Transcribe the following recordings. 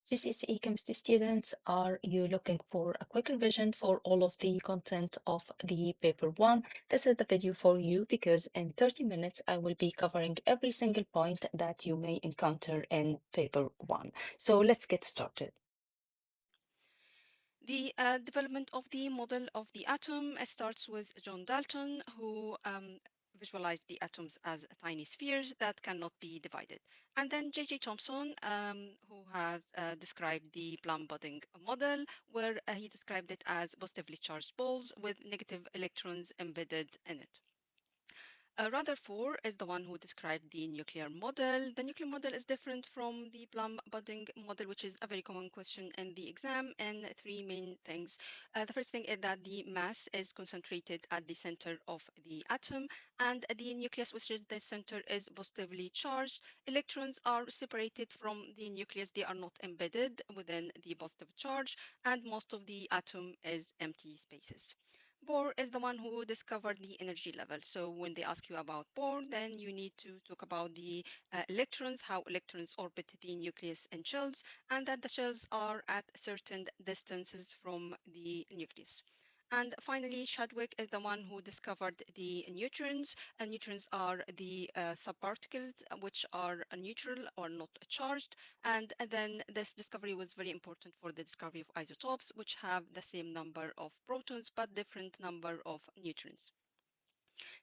GCSE chemistry students, are you looking for a quick revision for all of the content of the paper one? This is the video for you because in 30 minutes I will be covering every single point that you may encounter in paper one. So let's get started. The development of the model of the atom starts with John Dalton, who visualized the atoms as tiny spheres that cannot be divided. And then J.J. Thomson, who has described the plum pudding model, where he described it as positively charged balls with negative electrons embedded in it. Rutherford is the one who described the nuclear model. The nuclear model is different from the plum pudding model, which is a very common question in the exam, and three main things. The first thing is that the mass is concentrated at the center of the atom, and the nucleus, which is the center, is positively charged. Electrons are separated from the nucleus. They are not embedded within the positive charge, and most of the atom is empty spaces. Bohr is the one who discovered the energy level. So when they ask you about Bohr, then you need to talk about the electrons, how electrons orbit the nucleus in shells, and that the shells are at certain distances from the nucleus. And finally, Chadwick is the one who discovered the neutrons. And neutrons are the subparticles which are neutral or not charged. And then this discovery was very important for the discovery of isotopes, which have the same number of protons but different number of neutrons.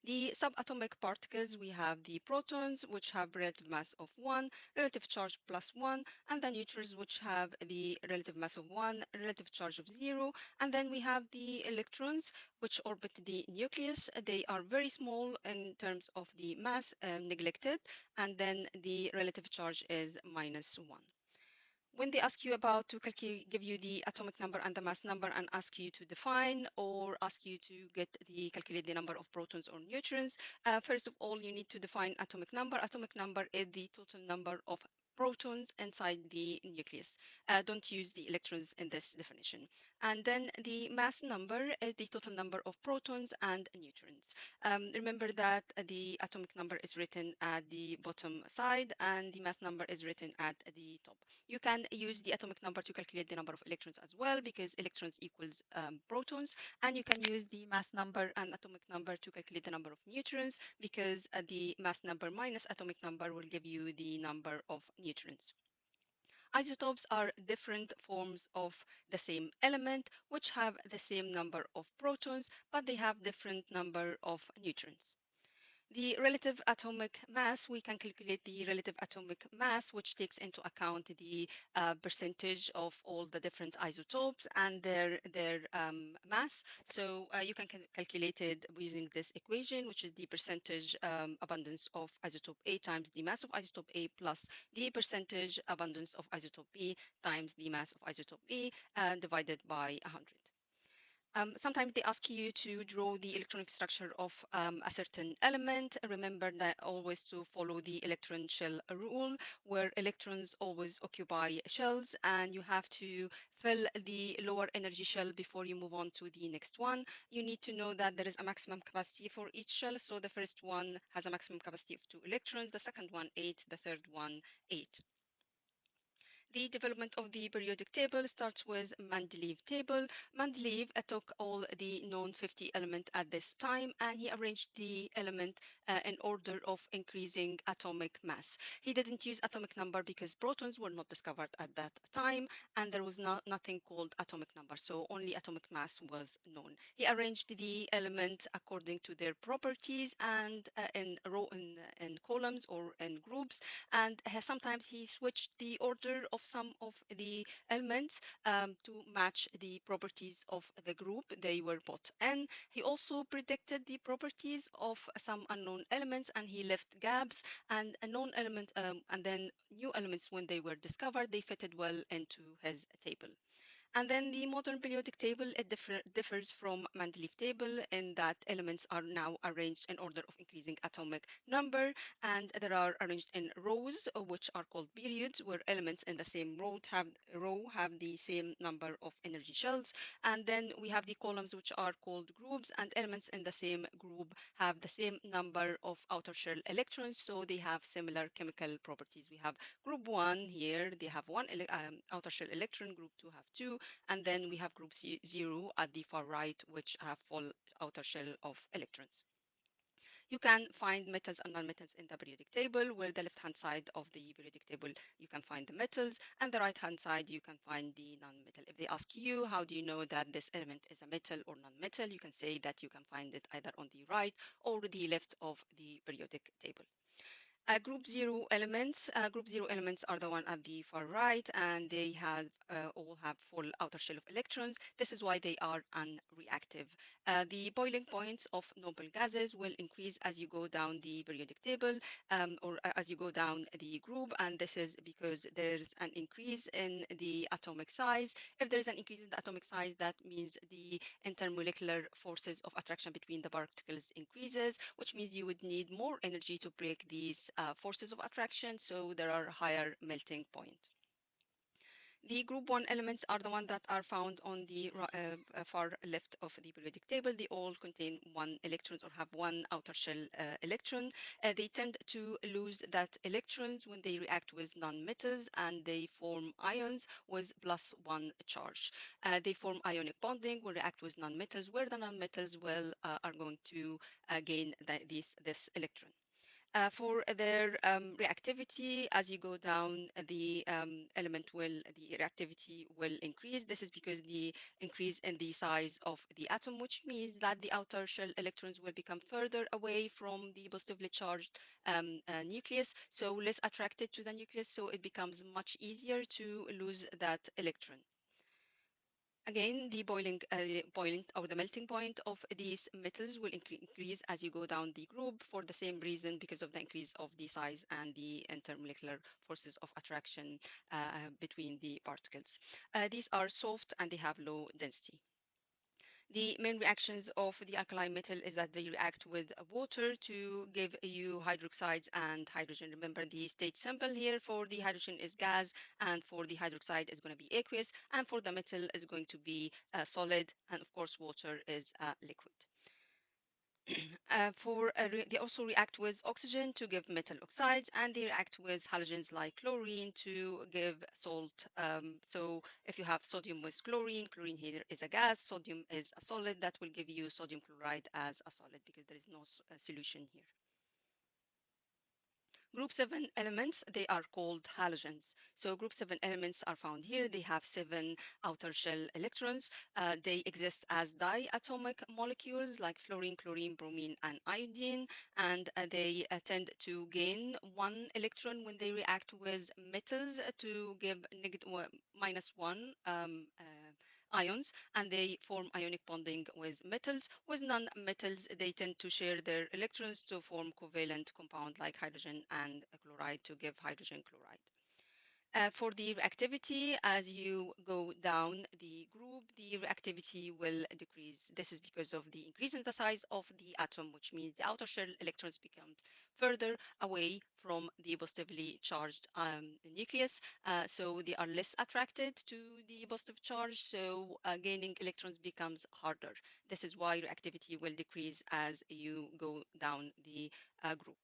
The subatomic particles, we have the protons, which have relative mass of 1, relative charge plus 1, and the neutrons, which have the relative mass of 1, relative charge of 0. And then we have the electrons, which orbit the nucleus. They are very small in terms of the mass, neglected, and then the relative charge is -1. When they ask you about to give you the atomic number and the mass number and ask you to define or ask you to calculate the number of protons or neutrons, first of all, you need to define atomic number. Atomic number is the total number of protons inside the nucleus. Don't use the electrons in this definition. And then the mass number is the total number of protons and neutrons. Remember that the atomic number is written at the bottom side and the mass number is written at the top. You can use the atomic number to calculate the number of electrons as well because electrons equals protons, and you can use the mass number and atomic number to calculate the number of neutrons because the mass number minus atomic number will give you the number of neutrons. Isotopes are different forms of the same element which have the same number of protons, but they have different number of neutrons. The relative atomic mass, we can calculate the relative atomic mass, which takes into account the percentage of all the different isotopes and their mass. So you can calculate it using this equation, which is the percentage abundance of isotope A times the mass of isotope A plus the percentage abundance of isotope B times the mass of isotope B divided by 100. Sometimes they ask you to draw the electronic structure of a certain element. Remember that always to follow the electron shell rule, where electrons always occupy shells, and you have to fill the lower energy shell before you move on to the next one. You need to know that there is a maximum capacity for each shell. So the first one has a maximum capacity of 2 electrons, the second one 8, the third one 8. The development of the periodic table starts with Mendeleev table. Mendeleev took all the known 50 elements at this time and he arranged the element in order of increasing atomic mass. He didn't use atomic number because protons were not discovered at that time and there was nothing called atomic number, so only atomic mass was known. He arranged the elements according to their properties and in columns or in groups, and sometimes he switched the order of some of the elements to match the properties of the group they were put in. He also predicted the properties of some unknown elements and he left gaps, and a known element and then new elements, when they were discovered, they fitted well into his table. And then the modern periodic table, it differs from Mendeleev table in that elements are now arranged in order of increasing atomic number, and they are arranged in rows, which are called periods, where elements in the same row have the same number of energy shells. And then we have the columns, which are called groups, and elements in the same group have the same number of outer shell electrons, so they have similar chemical properties. We have group 1 here, they have one outer shell electron, group 2 have two, and then we have group 0 at the far right, which have full outer shell of electrons. You can find metals and nonmetals in the periodic table, where the left-hand side of the periodic table, you can find the metals, and the right-hand side, you can find the nonmetal. If they ask you, how do you know that this element is a metal or nonmetal, you can say that you can find it either on the right or the left of the periodic table. Group zero elements are the one at the far right, and they have all have full outer shell of electrons. This is why they are unreactive. The boiling points of noble gases will increase as you go down the periodic table, or as you go down the group, and this is because there's an increase in the atomic size. If there is an increase in the atomic size, that means the intermolecular forces of attraction between the particles increases, which means you would need more energy to break these forces of attraction, so there are higher melting points. The group 1 elements are the ones that are found on the far left of the periodic table. They all contain one electron or have one outer shell electron. They tend to lose that electrons when they react with nonmetals, and they form ions with +1 charge. They form ionic bonding when react with nonmetals, where the nonmetals are going to gain this electron. For their reactivity, as you go down, the reactivity will increase. This is because the increase in the size of the atom, which means that the outer shell electrons will become further away from the positively charged nucleus, so less attracted to the nucleus, so it becomes much easier to lose that electron. Again, the boiling point or the melting point of these metals will increase as you go down the group for the same reason, because of the increase of the size and the intermolecular forces of attraction between the particles. These are soft and they have low density. The main reactions of the alkali metal is that they react with water to give you hydroxides and hydrogen. Remember, the state symbol here for the hydrogen is gas, and for the hydroxide is going to be aqueous, and for the metal is going to be solid, and of course water is liquid. They also react with oxygen to give metal oxides, and they react with halogens like chlorine to give salt. So if you have sodium with chlorine, chlorine here is a gas, sodium is a solid, that will give you sodium chloride as a solid because there is no solution here. Group 7 elements, they are called halogens. So group 7 elements are found here. They have 7 outer shell electrons. They exist as diatomic molecules like fluorine, chlorine, bromine, and iodine. And they tend to gain 1 electron when they react with metals to give -1 ions, and they form ionic bonding with metals. With non-metals, they tend to share their electrons to form covalent compound like hydrogen and chloride to give hydrogen chloride. For the reactivity, as you go down the group, the reactivity will decrease. This is because of the increase in the size of the atom, which means the outer shell electrons become further away from the positively charged nucleus. So they are less attracted to the positive charge, so gaining electrons becomes harder. This is why reactivity will decrease as you go down the group.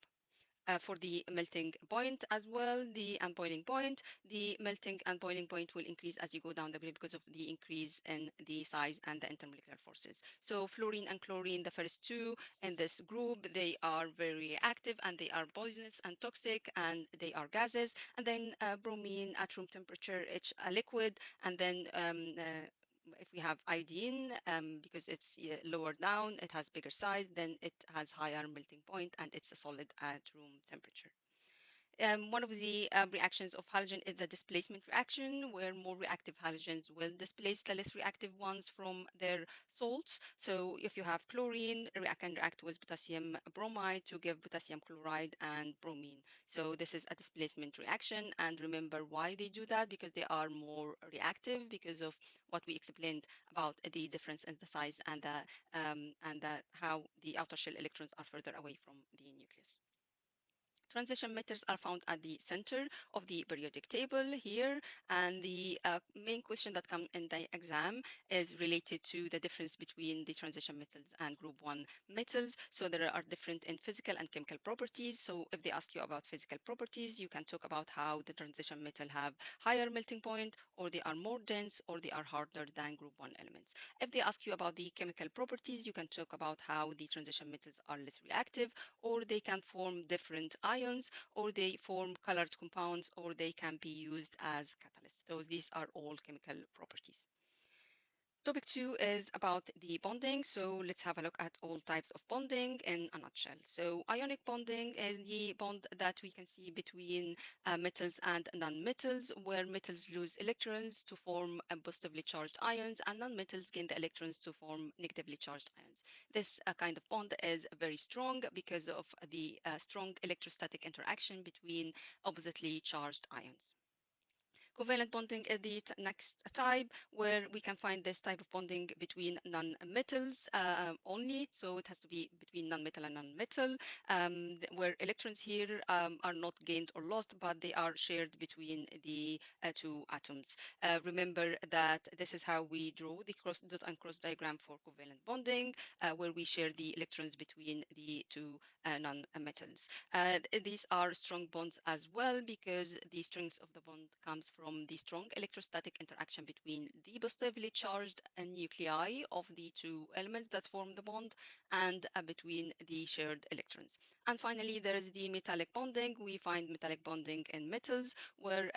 For the melting point as well, the and boiling point. The melting and boiling point will increase as you go down the grid because of the increase in the size and the intermolecular forces. So fluorine and chlorine, the first two in this group, they are very active and they are poisonous and toxic, and they are gases. And then bromine at room temperature, it's a liquid. And then if we have iodine, because it's lower down, it has bigger size, then it has higher melting point and it's a solid at room temperature. One of the reactions of halogen is the displacement reaction, where more reactive halogens will displace the less reactive ones from their salts. So if you have chlorine, can react with potassium bromide to give potassium chloride and bromine. So this is a displacement reaction. And remember why they do that, because they are more reactive because of what we explained about the difference in the size and how the outer shell electrons are further away from the nucleus. Transition metals are found at the center of the periodic table here, and the main question that comes in the exam is related to the difference between the transition metals and group 1 metals. So there are different in physical and chemical properties. So if they ask you about physical properties, you can talk about how the transition metal have higher melting point, or they are more dense, or they are harder than group 1 elements. If they ask you about the chemical properties, you can talk about how the transition metals are less reactive, or they can form different ions, or they form colored compounds, or they can be used as catalysts. So these are all chemical properties. Topic 2 is about the bonding. So let's have a look at all types of bonding in a nutshell. So ionic bonding is the bond that we can see between metals and non-metals, where metals lose electrons to form positively charged ions, and non-metals gain the electrons to form negatively charged ions. This kind of bond is very strong because of the strong electrostatic interaction between oppositely charged ions. Covalent bonding is the next type, where we can find this type of bonding between non-metals only. So it has to be between non-metal and non-metal, where electrons here are not gained or lost, but they are shared between the two atoms. Remember that this is how we draw the cross dot and cross diagram for covalent bonding, where we share the electrons between the two non-metals. These are strong bonds as well, because the strength of the bond comes from the strong electrostatic interaction between the positively charged nuclei of the two elements that form the bond, and between the shared electrons. And finally, there is the metallic bonding. We find metallic bonding in metals, where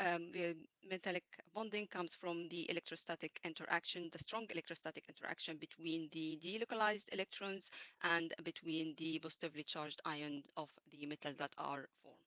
metallic bonding comes from the electrostatic interaction, the strong electrostatic interaction between the delocalized electrons and between the positively charged ions of the metal that are formed.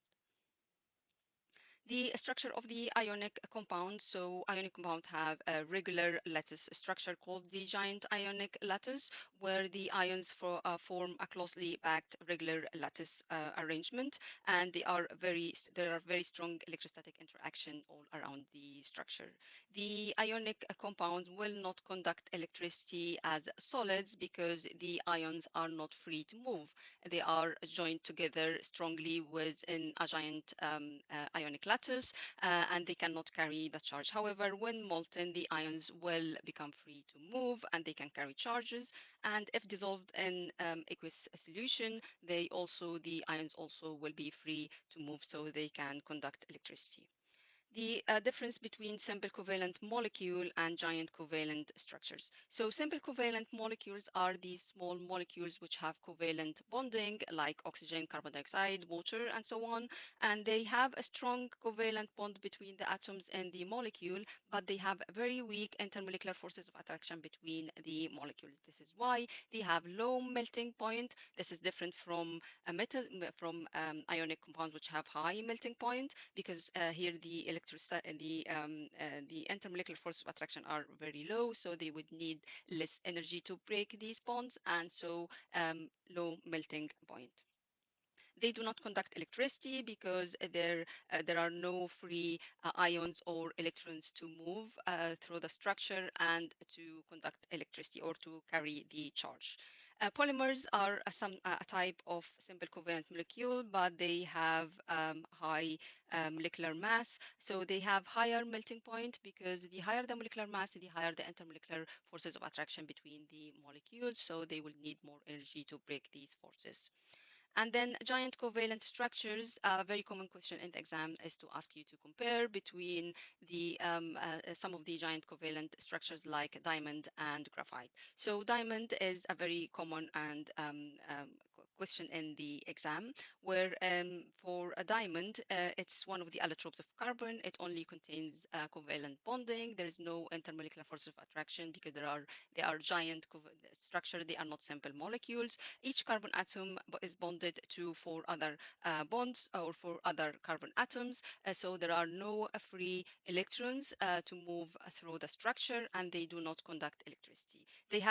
The structure of the ionic compound. So ionic compounds have a regular lattice structure called the giant ionic lattice, where the ions form a closely packed regular lattice arrangement, and there are very strong electrostatic interaction all around the structure. The ionic compounds will not conduct electricity as solids because the ions are not free to move. They are joined together strongly within a giant ionic lattice, and they cannot carry the charge. However, when molten, the ions will become free to move, and they can carry charges. And if dissolved in aqueous solution, the ions also will be free to move, so they can conduct electricity. The difference between simple covalent molecule and giant covalent structures. So simple covalent molecules are these small molecules which have covalent bonding, like oxygen, carbon dioxide, water, and so on. And they have a strong covalent bond between the atoms and the molecule, but they have very weak intermolecular forces of attraction between the molecules. This is why they have low melting point. This is different from a metal from ionic compounds which have high melting point, because here the intermolecular forces of attraction are very low, so they would need less energy to break these bonds, and so low melting point. They do not conduct electricity because there are no free ions or electrons to move through the structure and to conduct electricity or to carry the charge. Polymers are a type of simple covalent molecule, but they have high molecular mass. So they have higher melting point, because the higher the molecular mass, the higher the intermolecular forces of attraction between the molecules. So they will need more energy to break these forces. And then giant covalent structures, a very common question in the exam is to ask you to compare between some of the giant covalent structures like diamond and graphite. So diamond is a very common and question in the exam, where for a diamond, it's one of the allotropes of carbon. It only contains covalent bonding. There is no intermolecular force of attraction because they are giant structure. They are not simple molecules. Each carbon atom is bonded to four other bonds or four other carbon atoms. So there are no free electrons to move through the structure, and they do not conduct electricity. They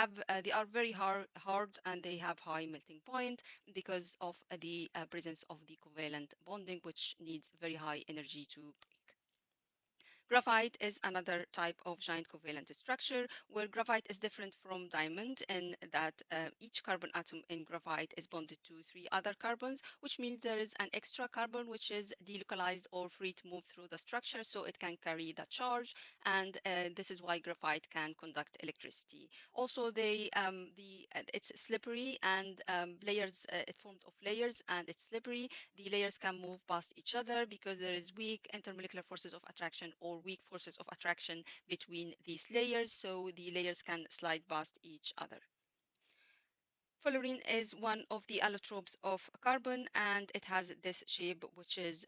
are very hard and they have high melting point because of the presence of the covalent bonding, which needs very high energy to break. Graphite is another type of giant covalent structure where graphite is different from diamond in that each carbon atom in graphite is bonded to three other carbons, which means there is an extra carbon which is delocalized or free to move through the structure so it can carry the charge, and this is why graphite can conduct electricity. Also, it's slippery and layers, it's formed of layers and it's slippery. The layers can move past each other because there is weak intermolecular forces of attraction or weak forces of attraction between these layers, so the layers can slide past each other. Fullerene is one of the allotropes of carbon, and it has this shape, which is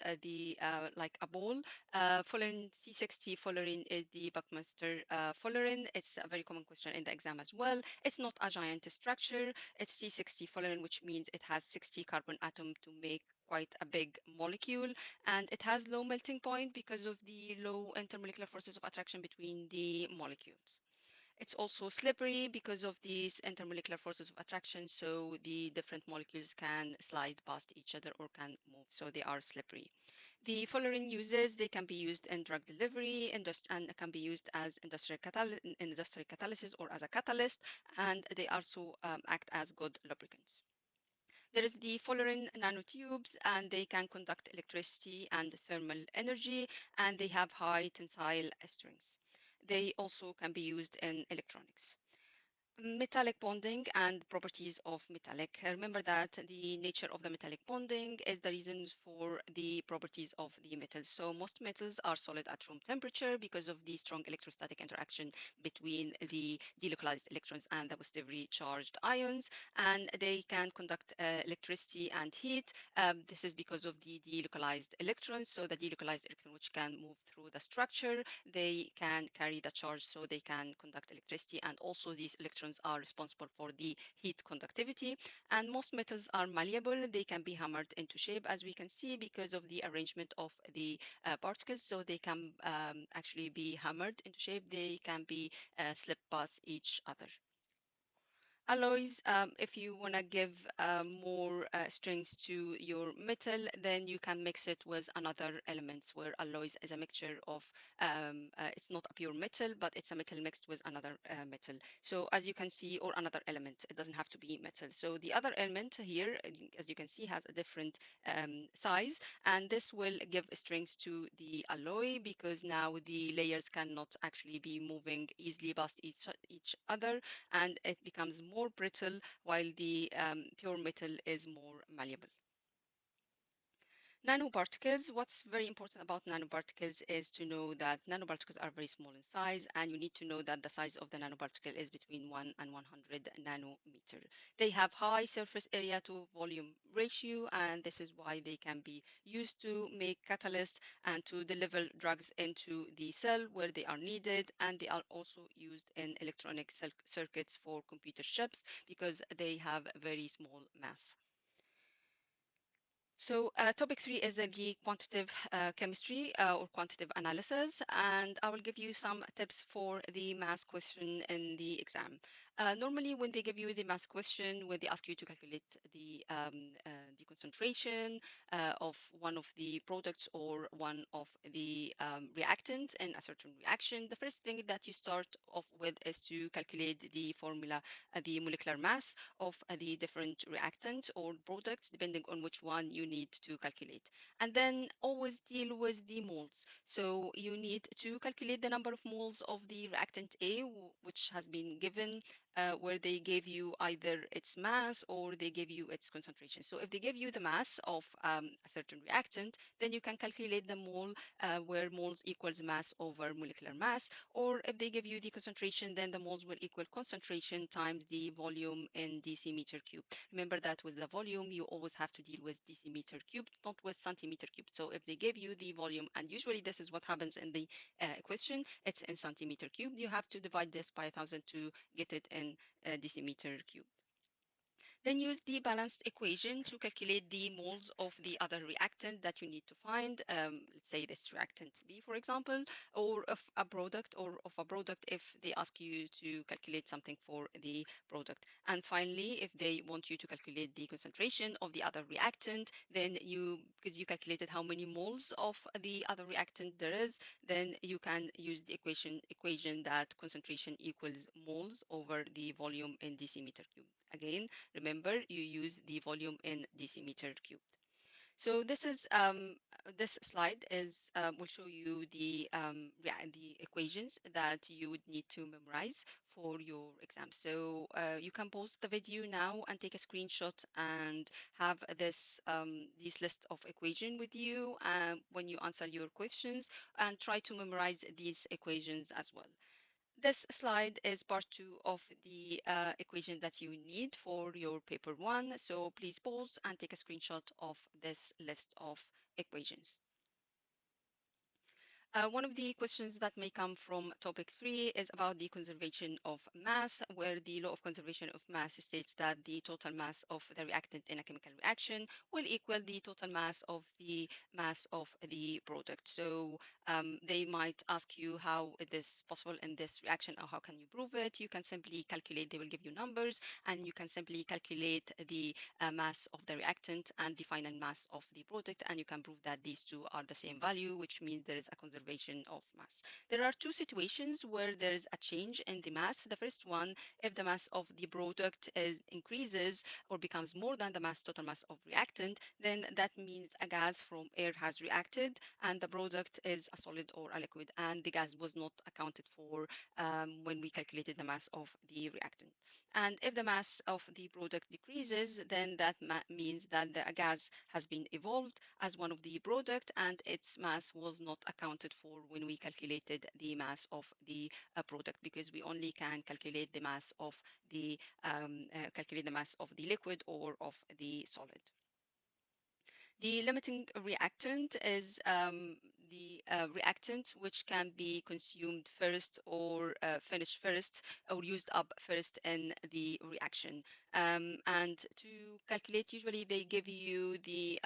like a ball. Fullerene C60 fullerene is the Buckminster fullerene. It's a very common question in the exam as well. It's not a giant structure. It's C60 fullerene, which means it has 60 carbon atom to make quite a big molecule, and it has low melting point because of the low intermolecular forces of attraction between the molecules. It's also slippery because of these intermolecular forces of attraction, so the different molecules can slide past each other or can move, so they are slippery. The fullerene uses, they can be used in drug delivery and can be used as industrial catalysis or as a catalyst, and they also act as good lubricants. There is the fullerene nanotubes, and they can conduct electricity and thermal energy, and they have high tensile strengths. They also can be used in electronics. Metallic bonding and properties of metallic. Remember that the nature of the metallic bonding is the reasons for the properties of the metals. So most metals are solid at room temperature because of the strong electrostatic interaction between the delocalized electrons and the positively charged ions, and they can conduct electricity and heat. This is because of the delocalized electrons. So the delocalized electron which can move through the structure, they can carry the charge, so they can conduct electricity, and also these electrons are responsible for the heat conductivity. And most metals are malleable. They can be hammered into shape, as we can see, because of the arrangement of the particles. So they can actually be hammered into shape. They can be slipped past each other. Alloys, if you want to give more strengths to your metal, then you can mix it with another elements, where alloys is a mixture of, it's not a pure metal, but it's a metal mixed with another metal. So as you can see, or another element, it doesn't have to be metal. So the other element here, as you can see, has a different size, and this will give strength to the alloy because now the layers cannot actually be moving easily past each other, and it becomes more brittle while the pure metal is more malleable. Nanoparticles, what's very important about nanoparticles is to know that nanoparticles are very small in size, and you need to know that the size of the nanoparticle is between 1 and 100 nanometer. They have high surface area to volume ratio, and this is why they can be used to make catalysts and to deliver drugs into the cell where they are needed, and they are also used in electronic circuits for computer chips because they have very small mass. So topic 3 is the quantitative chemistry or quantitative analysis, and I will give you some tips for the mass question in the exam. Normally, when they give you the mass question, where they ask you to calculate the concentration of one of the products or one of the reactants in a certain reaction, the first thing that you start off with is to calculate the formula, the molecular mass of the different reactant or products, depending on which one you need to calculate. And then always deal with the moles. So you need to calculate the number of moles of the reactant A, which has been given where they gave you either its mass or they give you its concentration. So if they give you the mass of a certain reactant, then you can calculate the mole where moles equals mass over molecular mass. Or if they give you the concentration, then the moles will equal concentration times the volume in decimeter cube. Remember that with the volume, you always have to deal with decimeter cubed, not with centimeter cubed. So if they give you the volume, and usually this is what happens in the equation, it's in centimeter cubed, you have to divide this by 1,000 to get it in decimeter cubed. Then use the balanced equation to calculate the moles of the other reactant that you need to find. Let's say this reactant B, for example, or of a product, or of a product if they ask you to calculate something for the product. And finally, if they want you to calculate the concentration of the other reactant, then because you calculated how many moles of the other reactant there is, then you can use the equation that concentration equals moles over the volume in decimeter cubed. Again, remember, you use the volume in decimeter cubed. So this slide will show you the equations that you would need to memorize for your exam. So you can pause the video now and take a screenshot and have this list of equation with you when you answer your questions, and try to memorize these equations as well. This slide is part two of the equation that you need for your paper one. So please pause and take a screenshot of this list of equations. One of the questions that may come from topic 3 is about the conservation of mass, where the law of conservation of mass states that the total mass of the reactant in a chemical reaction will equal the total mass of the product. So they might ask you how it is possible in this reaction, or how can you prove it? You can simply calculate, they will give you numbers, and you can simply calculate the mass of the reactant and the final mass of the product, and you can prove that these two are the same value, which means there is a conservation of mass. There are two situations where there is a change in the mass. The first one, if the mass of the product increases or becomes more than the total mass of reactant, then that means a gas from air has reacted and the product is a solid or a liquid, and the gas was not accounted for when we calculated the mass of the reactant. And if the mass of the product decreases, then that means that the gas has been evolved as one of the product and its mass was not accounted for when we calculated the mass of the product, because we only can calculate the mass of the liquid or of the solid. The limiting reactant is the reactant which can be consumed first or finished first or used up first in the reaction. And to calculate, usually they give you the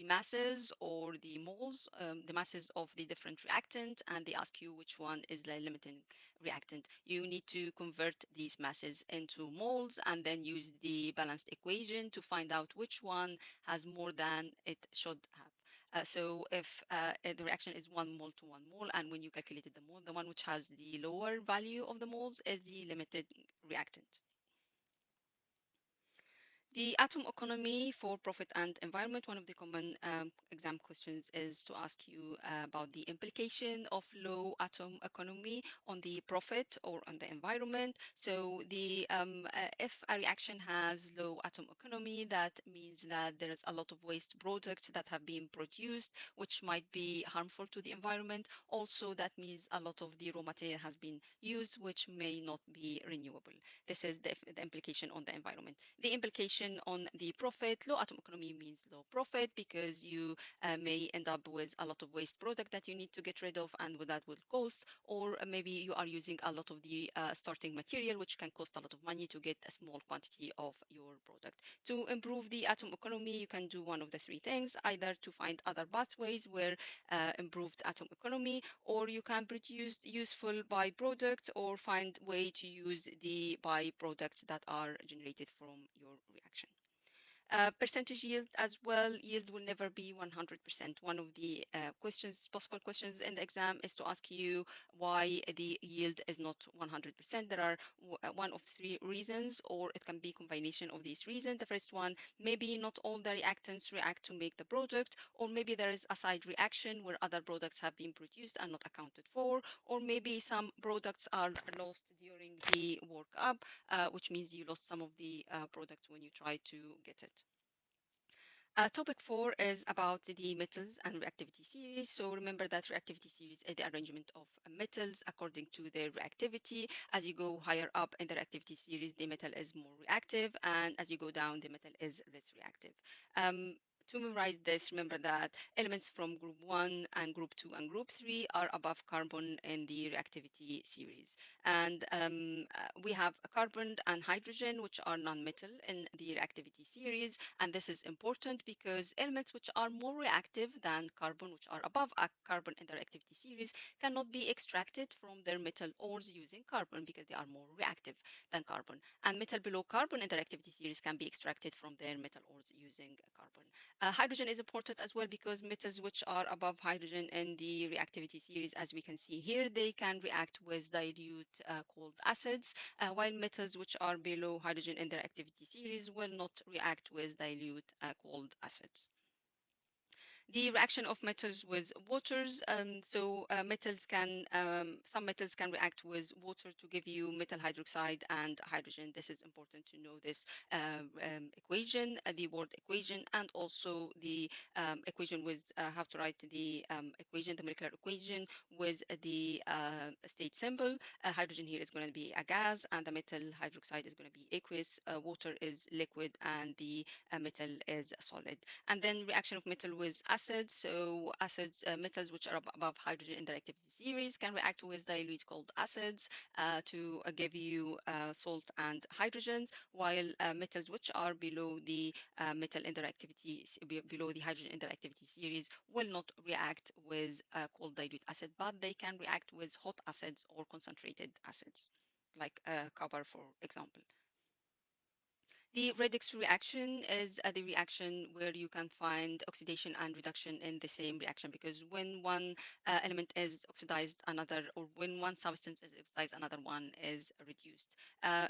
masses or the moles, the masses of the different reactant, and they ask you which one is the limiting reactant. You need to convert these masses into moles and then use the balanced equation to find out which one has more than it should have. So if the reaction is 1 mole to 1 mole, and when you calculated the mole, the one which has the lower value of the moles is the limited reactant. The atom economy for profit and environment. One of the common exam questions is to ask you about the implication of low atom economy on the profit or on the environment. So if a reaction has low atom economy, that means that there is a lot of waste products that have been produced, which might be harmful to the environment. Also, that means a lot of the raw material has been used, which may not be renewable. This is the implication on the environment. The implication on the profit, low atom economy means low profit because you may end up with a lot of waste product that you need to get rid of, and that will cost, or maybe you are using a lot of the starting material, which can cost a lot of money to get a small quantity of your product. To improve the atom economy, you can do one of the three things, either to find other pathways where improved atom economy, or you can produce useful byproducts or find way to use the byproducts that are generated from your reaction. Percentage yield as well. Yield will never be 100%. One of the possible questions in the exam is to ask you why the yield is not 100%. There are one of three reasons, or it can be a combination of these reasons. The first one, maybe not all the reactants react to make the product, or maybe there is a side reaction where other products have been produced and not accounted for, or maybe some products are lost during covering the work up, which means you lost some of the product when you try to get it. Topic 4 is about the metals and reactivity series. So remember that reactivity series is the arrangement of metals according to their reactivity. As you go higher up in the reactivity series, the metal is more reactive, and as you go down, the metal is less reactive. To memorize this, remember that elements from group 1 and group 2 and group 3 are above carbon in the reactivity series. And we have carbon and hydrogen, which are non-metal in the reactivity series. And this is important because elements which are more reactive than carbon, which are above carbon in the reactivity series, cannot be extracted from their metal ores using carbon because they are more reactive than carbon. And metal below carbon in the reactivity series can be extracted from their metal ores using carbon. Hydrogen is important as well because metals which are above hydrogen in the reactivity series, as we can see here, they can react with dilute cold acids, while metals which are below hydrogen in their activity series will not react with dilute cold acids. The reaction of metals with waters. Some metals can react with water to give you metal hydroxide and hydrogen. This is important to know this equation, the word equation, and also the equation with how to write the equation, the molecular equation with the state symbol. Hydrogen here is going to be a gas, and the metal hydroxide is going to be aqueous. Water is liquid, and the metal is solid. And then reaction of metal with acids. So acids, metals which are above hydrogen in their activity series can react with dilute cold acids to give you salt and hydrogens, while metals which are below the metal interactivity, below the hydrogen interactivity series will not react with cold dilute acid, but they can react with hot acids or concentrated acids, like copper, for example. The redox reaction is the reaction where you can find oxidation and reduction in the same reaction, because when one element is oxidized, another, or when one substance is oxidized, another one is reduced.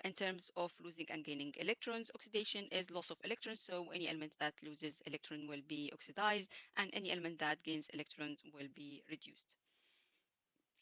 In terms of losing and gaining electrons, oxidation is loss of electrons, so any element that loses electron will be oxidized, and any element that gains electrons will be reduced.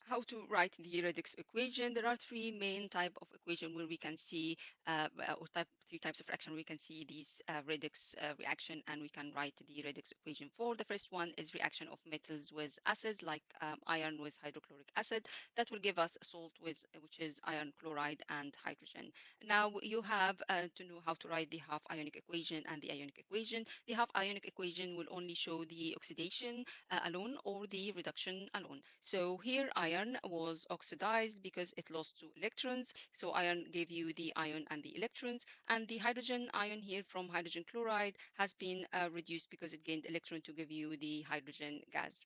How to write the redox equation? There are three main type of equation where we can see, or three types of reaction we can see these redox reaction, and we can write the redox equation for. The first one is reaction of metals with acids, like iron with hydrochloric acid. That will give us salt, with which is iron chloride and hydrogen. Now you have to know how to write the half ionic equation and the ionic equation. The half ionic equation will only show the oxidation alone or the reduction alone. So here iron was oxidized because it lost two electrons. So iron gave you the ion and the electrons, and the hydrogen ion here from hydrogen chloride has been reduced because it gained electron to give you the hydrogen gas.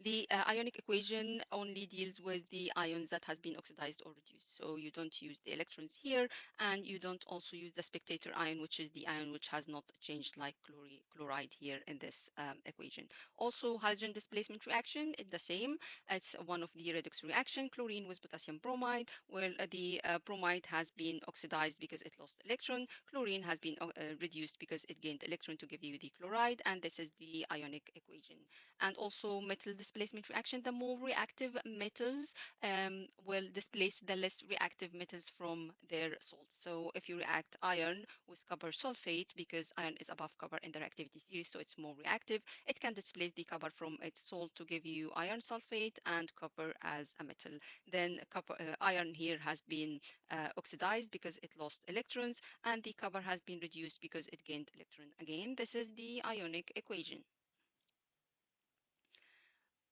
The ionic equation only deals with the ions that has been oxidized or reduced. So you don't use the electrons here, and you don't also use the spectator ion, which is the ion which has not changed, like chloride here in this equation. Also, hydrogen displacement reaction is the same. It's one of the redox reaction, chlorine with potassium bromide, where the bromide has been oxidized because it lost electron. Chlorine has been reduced because it gained electron to give you the chloride, and this is the ionic equation. And also metal displacement reaction, the more reactive metals will displace the less reactive metals from their salts. So if you react iron with copper sulfate, because iron is above copper in the reactivity series, so it's more reactive, it can displace the copper from its salt to give you iron sulfate and copper as a metal. Then iron here has been oxidized because it lost electrons, and the copper has been reduced because it gained electron. Again, this is the ionic equation.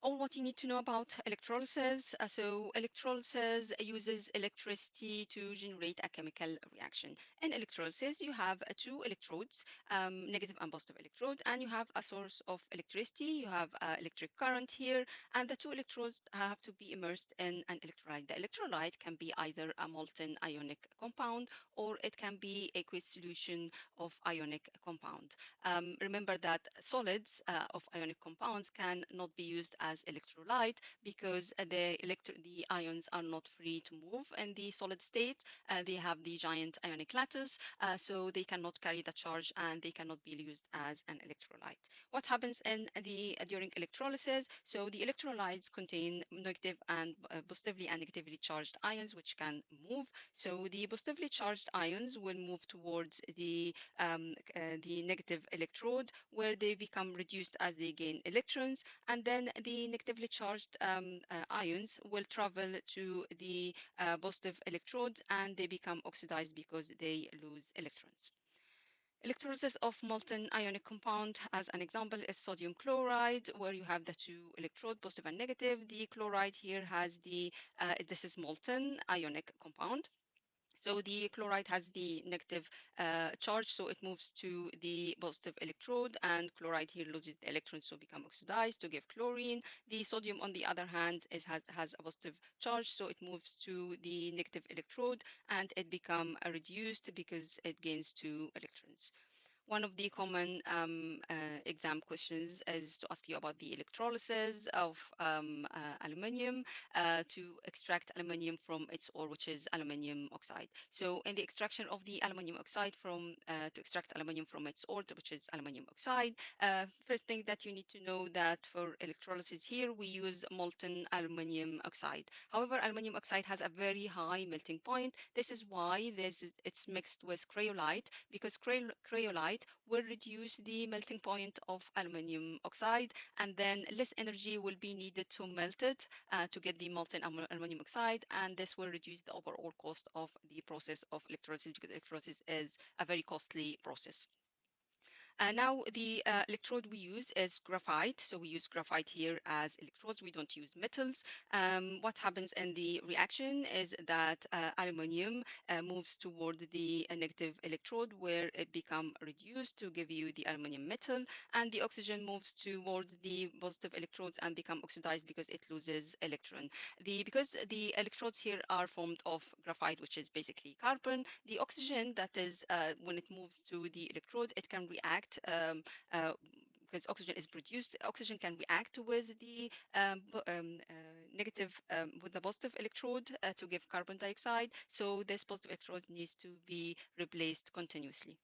All what you need to know about electrolysis. So electrolysis uses electricity to generate a chemical reaction. In electrolysis, you have two electrodes, negative and positive electrode, and you have a source of electricity. You have electric current here, and the two electrodes have to be immersed in an electrolyte. The electrolyte can be either a molten ionic compound, or it can be aqueous solution of ionic compound. Remember that solids of ionic compounds can not be used as electrolyte because the ions are not free to move in the solid state. They have the giant ionic lattice, so they cannot carry the charge and they cannot be used as an electrolyte. What happens in the during electrolysis? So the electrolytes contain negative and positively and negatively charged ions which can move. So the positively charged ions will move towards the negative electrode where they become reduced as they gain electrons, and then the negatively charged ions will travel to the positive electrodes and they become oxidized because they lose electrons. Electrolysis of molten ionic compound, as an example, is sodium chloride, where you have the two electrode, positive and negative. The chloride here has this is molten ionic compound. So the chloride has the negative charge, so it moves to the positive electrode, and chloride here loses the electrons, so become oxidized to give chlorine. The sodium, on the other hand, has a positive charge, so it moves to the negative electrode, and it become reduced because it gains two electrons. One of the common exam questions is to ask you about the electrolysis of aluminium to extract aluminium from its ore, which is aluminium oxide. So in the extraction of the aluminium oxide to extract aluminium from its ore, which is aluminium oxide, first thing that you need to know that for electrolysis here, we use molten aluminium oxide. However, aluminium oxide has a very high melting point. This is why it's mixed with cryolite, because cryolite will reduce the melting point of aluminium oxide, and then less energy will be needed to melt it to get the molten aluminium oxide, and this will reduce the overall cost of the process of electrolysis because electrolysis is a very costly process. Now the electrode we use is graphite. So we use graphite here as electrodes. We don't use metals. What happens in the reaction is that aluminium moves toward the negative electrode where it become reduced to give you the aluminium metal, and the oxygen moves toward the positive electrodes and become oxidized because it loses electron. Because the electrodes here are formed of graphite, which is basically carbon, the oxygen that is when it moves to the electrode, it can react because oxygen is produced. Oxygen can react with the negative with the positive electrode to give carbon dioxide. So this positive electrode needs to be replaced continuously.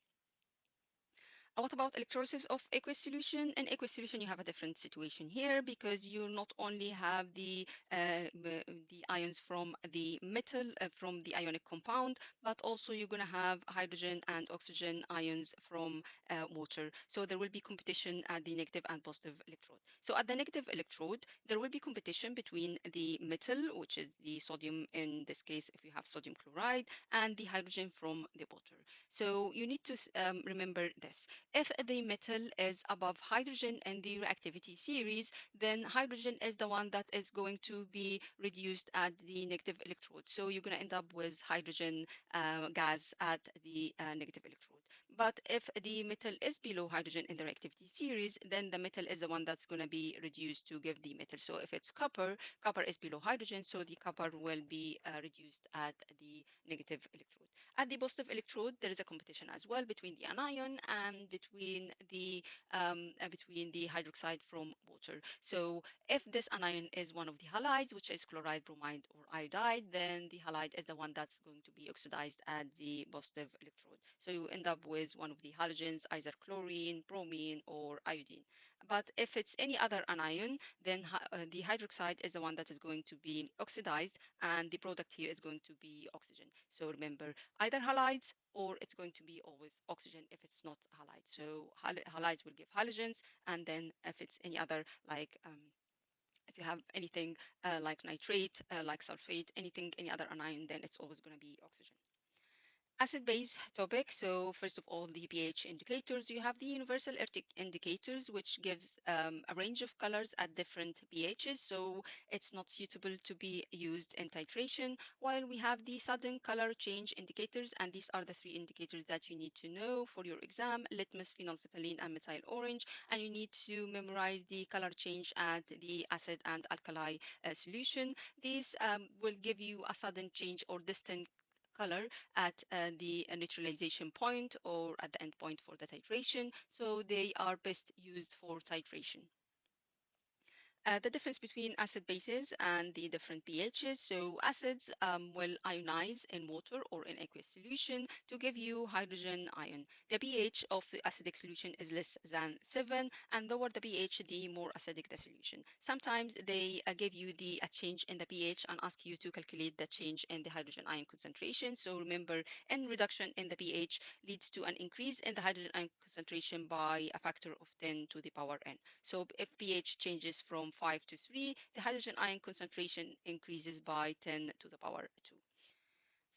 What about electrolysis of aqueous solution? In aqueous solution, you have a different situation here because you not only have the ions from the metal from the ionic compound, but also you're going to have hydrogen and oxygen ions from water. So there will be competition at the negative and positive electrode. So at the negative electrode, there will be competition between the metal, which is the sodium in this case, if you have sodium chloride, and the hydrogen from the water. So you need to remember this. If the metal is above hydrogen in the reactivity series, then hydrogen is the one that is going to be reduced at the negative electrode. So you're going to end up with hydrogen gas at the negative electrode. But if the metal is below hydrogen in the reactivity series, then the metal is the one that's going to be reduced to give the metal. So if it's copper, copper is below hydrogen, so the copper will be reduced at the negative electrode. At the positive electrode, there is a competition as well between the anion and between the hydroxide from water. So if this anion is one of the halides, which is chloride, bromide, or iodide, then the halide is the one that's going to be oxidized at the positive electrode. So you end up with one of the halogens, either chlorine, bromine, or iodine. But if it's any other anion, then the hydroxide is the one that is going to be oxidized, and the product here is going to be oxygen. So remember, either halides or it's going to be always oxygen if it's not halide. So halides will give halogens, and then if it's any other like if you have anything like nitrate, like sulfate, any other anion, then it's always going to be oxygen. Acid-base topic. So first of all, the pH indicators. You have the universal indicators, which gives a range of colors at different pHs. So it's not suitable to be used in titration. While we have the sudden color change indicators, and these are the three indicators that you need to know for your exam: litmus, phenolphthalein, and methyl orange. And you need to memorize the color change at the acid and alkali solution. These will give you a sudden change or distant color at the neutralization point or at the end point for the titration. So they are best used for titration. The difference between acid bases and the different pHs. So acids will ionize in water or in aqueous solution to give you hydrogen ion. The pH of the acidic solution is less than 7, and lower the pH, the more acidic the solution. Sometimes they give you a change in the pH and ask you to calculate the change in the hydrogen ion concentration. So remember, any reduction in the pH leads to an increase in the hydrogen ion concentration by a factor of 10 to the power n. So if pH changes from 5 to 3, the hydrogen ion concentration increases by 10 to the power 2.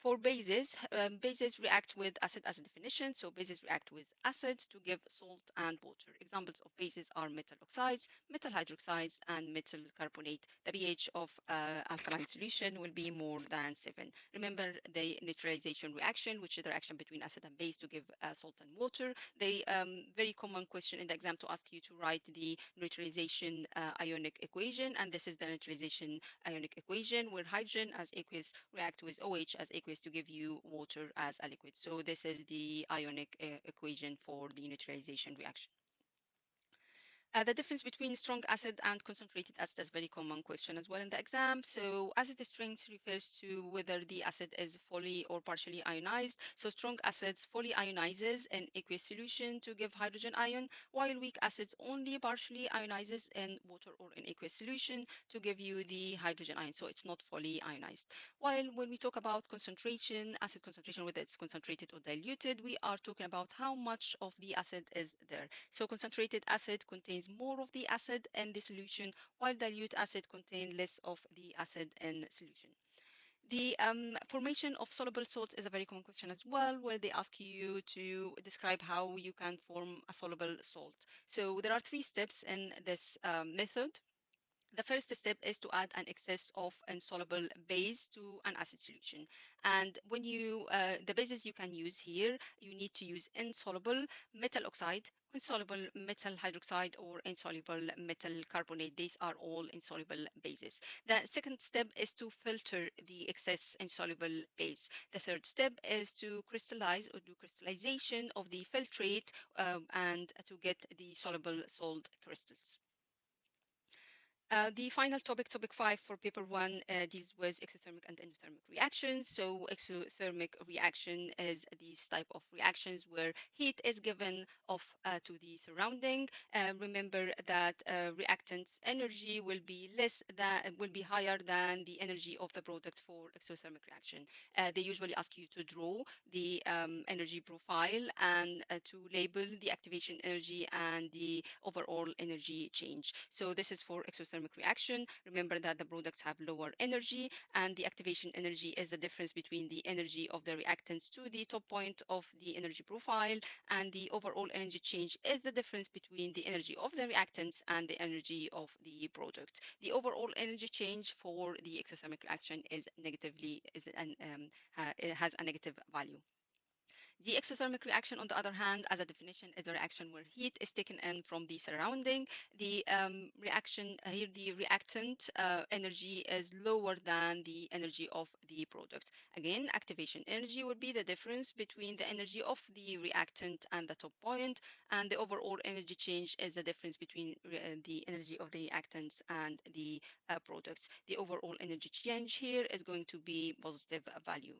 For bases, bases react with acid as a definition. So bases react with acids to give salt and water. Examples of bases are metal oxides, metal hydroxides, and metal carbonate. The pH of alkaline solution will be more than 7. Remember the neutralization reaction, which is the reaction between acid and base to give salt and water. The very common question in the exam to ask you to write the neutralization ionic equation, and this is the neutralization ionic equation where hydrogen as aqueous react with OH as aqueous to give you water as a liquid. So this is the ionic equation for the neutralization reaction. The difference between strong acid and concentrated acid is a very common question as well in the exam. So acid strength refers to whether the acid is fully or partially ionized. So strong acids fully ionizes in aqueous solution to give hydrogen ion, while weak acids only partially ionizes in water or in aqueous solution to give you the hydrogen ion. So it's not fully ionized. While when we talk about concentration, acid concentration, whether it's concentrated or diluted, we are talking about how much of the acid is there. So concentrated acid contains more of the acid in the solution, while dilute acid contains less of the acid in solution. The formation of soluble salts is a very common question as well, where they ask you to describe how you can form a soluble salt. So there are 3 steps in this method. The first step is to add an excess of insoluble base to an acid solution. And when the bases you can use here, you need to use insoluble metal oxide, insoluble metal hydroxide, or insoluble metal carbonate. These are all insoluble bases. The second step is to filter the excess insoluble base. The third step is to crystallize or do crystallization of the filtrate and to get the soluble salt crystals. The final topic, topic 5 for paper 1, deals with exothermic and endothermic reactions. So exothermic reaction is these type of reactions where heat is given off to the surrounding. Remember that reactant's energy will be higher than the energy of the product for exothermic reaction. They usually ask you to draw the energy profile and to label the activation energy and the overall energy change. So this is for exothermic reaction. Remember that the products have lower energy, and the activation energy is the difference between the energy of the reactants to the top point of the energy profile, and the overall energy change is the difference between the energy of the reactants and the energy of the product. The overall energy change for the exothermic reaction is negatively is an it has a negative value. The exothermic reaction, on the other hand, as a definition, is a reaction where heat is taken in from the surrounding. The reaction here, the reactant energy is lower than the energy of the product. Again, activation energy would be the difference between the energy of the reactant and the top point, and the overall energy change is the difference between the energy of the reactants and the products. The overall energy change here is going to be positive value.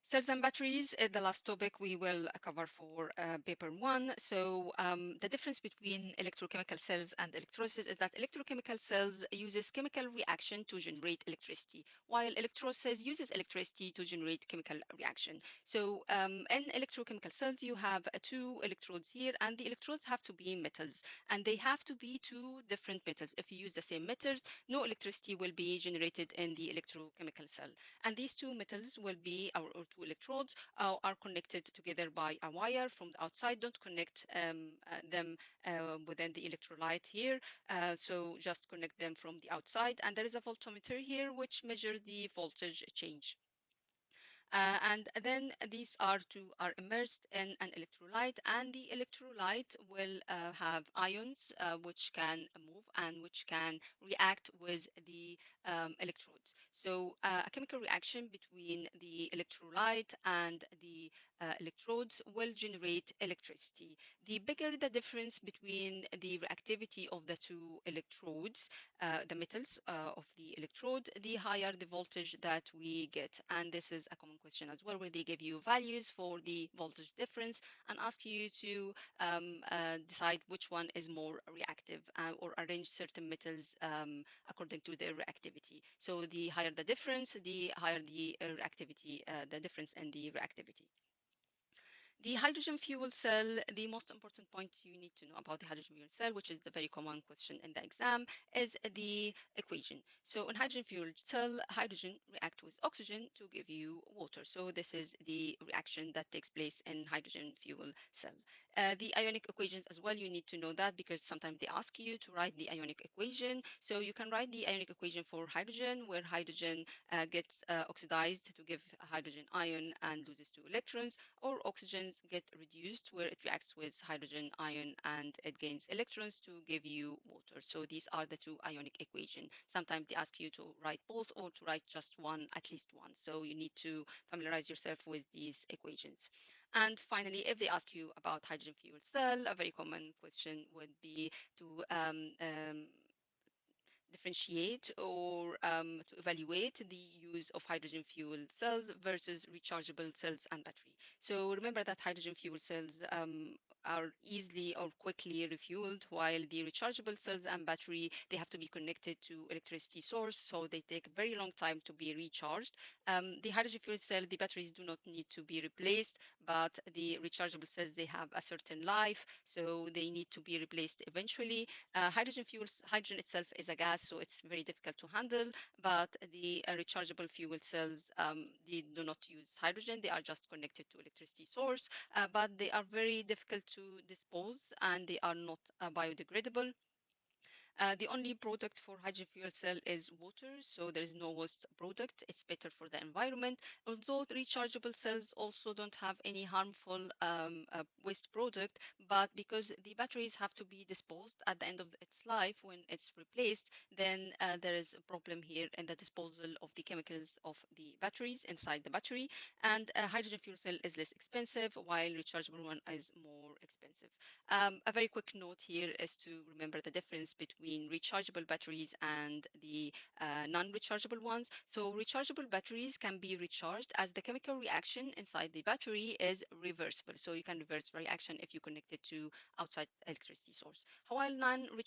Cells and batteries is the last topic we will cover for paper 1. So the difference between electrochemical cells and electrolysis is that electrochemical cells uses chemical reaction to generate electricity, while electrolysis uses electricity to generate chemical reaction. So in electrochemical cells, you have 2 electrodes here, and the electrodes have to be metals, and they have to be 2 different metals. If you use the same metals, no electricity will be generated in the electrochemical cell. And these 2 metals will be, or 2 electrodes, are connected together by a wire from the outside. Don't connect them within the electrolyte here. So just connect them from the outside. And there is a voltmeter here which measures the voltage change. And then these are two are immersed in an electrolyte, and the electrolyte will have ions which can move and which can react with the electrodes. So a chemical reaction between the electrolyte and the electrodes will generate electricity. The bigger the difference between the reactivity of the two electrodes, the metals of the electrode, the higher the voltage that we get. And this is a common question as well, where they give you values for the voltage difference and ask you to decide which one is more reactive or arrange certain metals according to their reactivity. So the higher the difference, the higher the reactivity, the difference in the reactivity. The hydrogen fuel cell, the most important point you need to know about the hydrogen fuel cell, which is the very common question in the exam, is the equation. So in hydrogen fuel cell, hydrogen react with oxygen to give you water. So this is the reaction that takes place in hydrogen fuel cell. The ionic equations as well, you need to know that because sometimes they ask you to write the ionic equation. So you can write the ionic equation for hydrogen, where hydrogen gets oxidized to give a hydrogen ion and loses two electrons, or oxygens get reduced where it reacts with hydrogen ion and it gains electrons to give you water. So these are the two ionic equations. Sometimes they ask you to write both or to write just one, at least one. So you need to familiarize yourself with these equations. And finally, if they ask you about hydrogen fuel cell, a very common question would be to differentiate or to evaluate the use of hydrogen fuel cells versus rechargeable cells and battery. So remember that hydrogen fuel cells are easily or quickly refueled, while the rechargeable cells and battery, they have to be connected to electricity source, so they take a very long time to be recharged. The hydrogen fuel cell, the batteries do not need to be replaced, but the rechargeable cells, they have a certain life, so they need to be replaced eventually. Hydrogen itself is a gas, so it's very difficult to handle. But the rechargeable fuel cells, they do not use hydrogen; they are just connected to electricity source. But they are very difficult to dispose, and they are not biodegradable. The only product for hydrogen fuel cell is water, so there is no waste product. It's better for the environment. Although the rechargeable cells also don't have any harmful waste product, but because the batteries have to be disposed at the end of its life when it's replaced, then there is a problem here in the disposal of the chemicals of the batteries inside the battery. And hydrogen fuel cell is less expensive, while rechargeable one is more expensive. A very quick note here is to remember the difference between rechargeable batteries and the non-rechargeable ones. So rechargeable batteries can be recharged as the chemical reaction inside the battery is reversible. So you can reverse reaction if you connect it to outside electricity source. While non-rechargeable